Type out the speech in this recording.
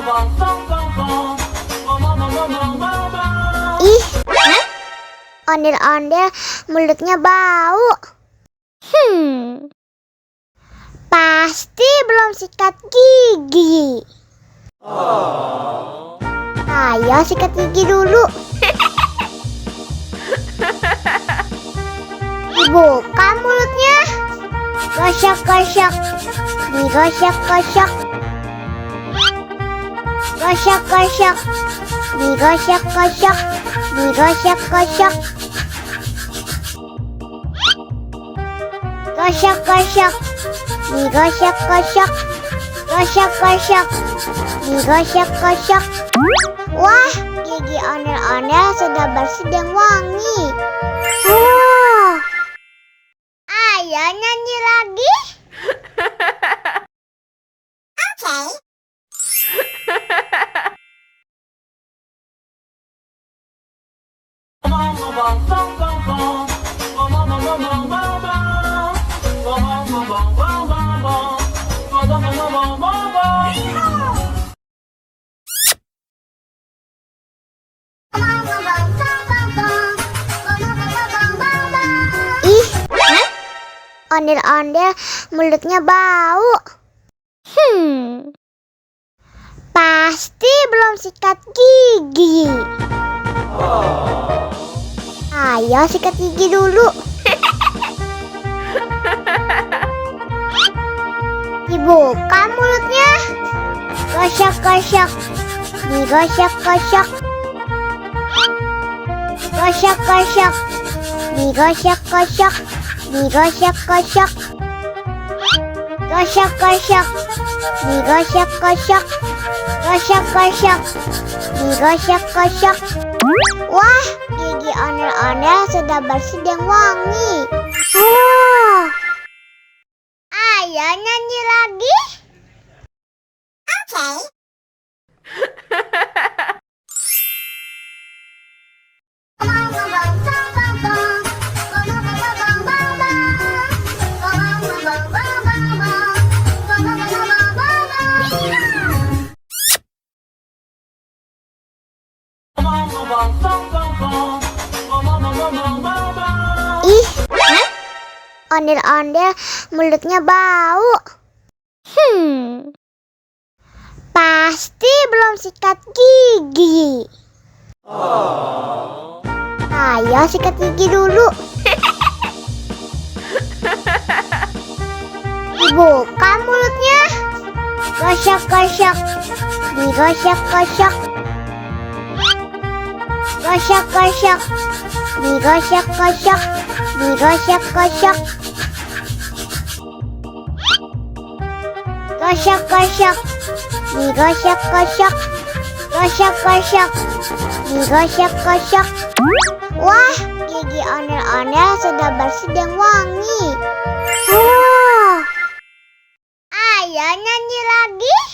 Ih, ondel-ondel mulutnya bau. Pasti belum sikat gigi. Ayo sikat gigi dulu. Dibuka mulutnya. Gosok-gosok. Digosok-gosok. Gosok-gosok. Digosok-gosok. Digosok-gosok. Gosok-gosok. Digosok-gosok. Gosok-gosok. Digosok-gosok. Wah, gigi ondel-ondel sudah bersih dan wangi. Ayo nyanyi lagi. Oke. Ih, ondel-ondel mulutnya bau. Pasti belum sikat gigi. Ayo sikat gigi dulu. Dibuka mulutnya. Gosok-gosok. Digosok-gosok. Gosok-gosok. Digosok-gosok. Digosok-gosok. Gosok-gosok. Digosok-gosok. Gosok-gosok. Digosok-gosok. Wah, gigi ondel-ondel sudah bersih dan wangi. Ayo nyanyi lagi. Oke. Ih, ondel-ondel mulutnya bau. Pasti belum sikat gigi. Ayo sikat gigi dulu. Dibuka mulutnya. Gosok-gosok. Digosok-gosok. Gosok-gosok. Digosok-gosok. Digosok-gosok. Gosok-gosok. Digosok-gosok. Gosok-gosok. Digosok-gosok. Wah, gigi ondel-ondel sudah bersih dan wangi. Ayo nyanyi lagi.